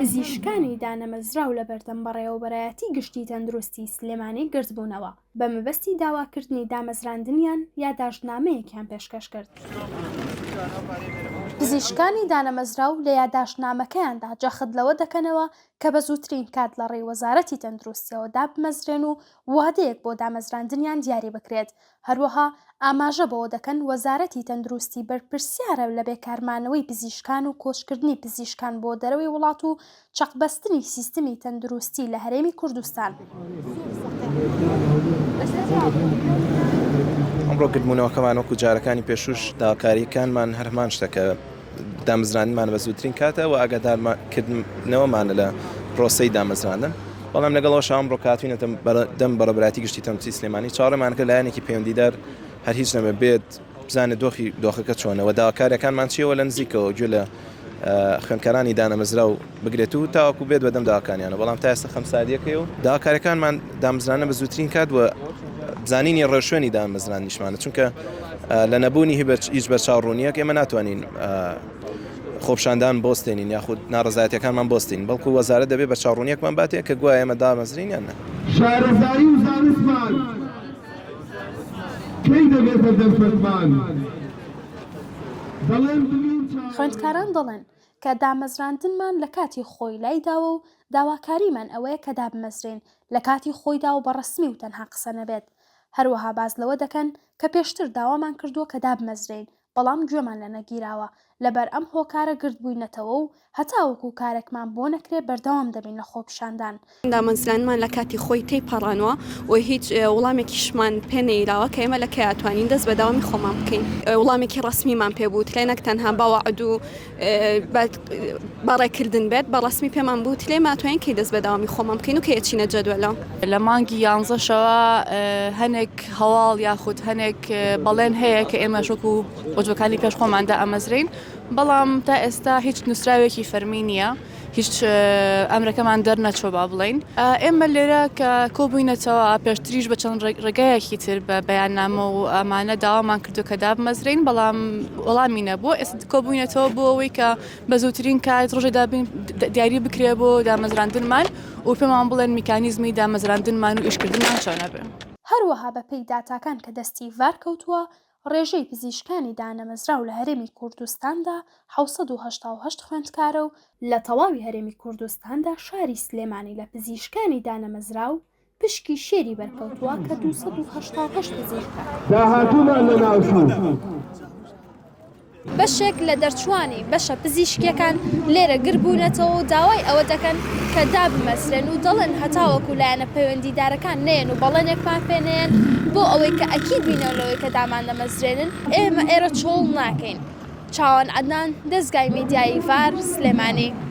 پزیشکانی دانەمەزراو لە بەردەم بەڕێوەبەرایەتی گشتی تەندروستی سلێمانی گرت بوونەوە بە مەبەستی داواکردنی دامەزراندنیان یادداشتنامەیەکیان پێشکەش کرد. پزیشکانی دانەمەزراو لە یادداشتنامەکەیاندا جەخت لەوە دەکەنەوە کە بە زووترین کات لە ڕێی وەزارەتی تەندروستیەوە دابمەزرێن و وادەیەک بۆ دامەزراندنیان دیاری بکرێت. هەروەها ئاماژە بەوە دەکەن وەزارەتی تەندروستی بەرپرسیارە لە بێکارمانەوەی پزیشکان و کۆچکردنی پزیشکان بۆ دەرەوەی وڵات و چەقبەستنی سیستمی تەندروستی لە هەرێمی کوردستان. ئەمڕۆ گرتبوونەوەکەمان وەکو جارەکانی پێشوش داواکاریەکانمان هەرمان شتەکە دامەزراندنمان بە زووترین کاتە و ئاگادارکردنەوەمانە لە پرۆسەی دامەزراندن. بەڵام لەگەڵەوەش ئەمڕۆ کاتوینەتە دەم بەڕێوەبەرایەتی گشتی تەندروستی سلێمانی چاوەڕێمان کرد لایەنێکی پەیوەندیدار هەر هیچ نەبێت بێت بزانێت دۆخەکە چۆنەوە داواکاریەکانمان چیەوە لە نزیکەوە گوێ لە خوێندکارانی دانەمەزرا و بگرێت و تاوەکو بێت بەدەم داواکاریانە. بەڵام تا ئێستا خەمساریەکەی و داواکاریەکانمان دامەزرانە بە زووترین کات و بزانینی ڕێوشوێنی دامەزراندنیشمانە، چونکە لە نەبوونی هیچ بەرچاوڕوونیەک ئێمە ناتوانین خۆپشاندان بۆستێنین یاخود ناڕزایەتەکانمان بۆستین، بەڵکو وەزارەت دەبێت بەرچاوڕوونیەکمان باتێ کە گوایە ئێمە دامەزرین یان نە. شارەزایی و زانستمان کەی دەبێت بەردەمفەرمان؟ خوێندکاران دەڵێن کە دامەزراندنمان لە کاتی خۆی لایداوە و داواکاریمان ئەوەیە کە دابمەزرێن لە کاتی خۆیدا و بەڕەسمی و تەنها قسە نەبێت. هەروەها باز لەوە دەکەن کە پێشتر داوامان کردووە کە دابمەزرێن، بەڵام گوێمان لە نەگیراوە لەبەر ئەم هۆکارە گرت بووینەتەوە و هەتاوەکو کارێکمان بۆ نەکرێ بەردەوام دەبین لە خۆپشاندان. دامەزرانمان لە کاتی خۆی تێپەڕانەوە و هیچ وەڵامێکیشمان پێنەیراوە کە ئێمە لە کەیاتوانین دەست بەداوامی خۆمان بکەین. وەڵامێکی ڕسمیمان پێبوو لێ نەک تەنها باوەعد و بەڕێکردن بێت بە ڕسمی پێمان بوو لێ ماتوانین کەی دەست بەداوامی خۆمان بکەین و کە یەچینە جەدوەلە. لە مانگی 11شەوە هەنێک هەواڵ یاخود هەنێک بەڵێن هەیە کە ئێمە شوکو وەجبەکانی پێش خۆماندا ئەمەزرین، بەڵام تا ئێستا هیچ نووسراوێکی فەرمی نییە، هیچ ئەمرەکەمان دەرنەچۆ با بڵین. ئێمە لێرە کە کۆبووینەتەوە پێشتریش بە چەند ڕێگایەکی تر بە بەیاننامە و ئەمانە داوامان کردو کە دابمەزرین، بەڵام وەڵامی نەبوو. ئێستا کۆبووینەتەوە بۆ ئەوەی کە بە زووترین کات ڕۆژێدا دیاری بکرێ بۆ دامەزراندنمان و پێمان بڵێن میکانیزمی دامەزراندنمان و ئیشکردنمان چۆنە بێ. هەروەها بەپێی داتاکان کە دەستی ڤار کەوتووە، ڕێژەی پزیشکانی دانەمەزراو لە هەرێمی کوردستاندا 788 خوێندکارە و لە تەواوی هەرێمی کوردستاندا شاری سلێمانی لە پزیشکانی دانەمەزراو پشکی شێری بەرکەوتووە کە 288 پزیشکە. داهاتوومان لە ناوچوو بەشێک لە دەرچوانی بەشە پزیشکیەکان لێرە گربوونەتەوە و داوای ئەوە دەکەن کە دابمەزرێن و دەڵێن هەتاوەکو لایەنە پەیوەندیدارەکان نێن و بەڵێنێکمان پێنێن بۆ ئەوەی کە ئەکید بینەوەی کە دامان دەمەزرێنن ئێمە ئێرە چۆڵ ناکەین. چاوان عەدنان، دەستگای میدیایی ڤار، سلێمانی.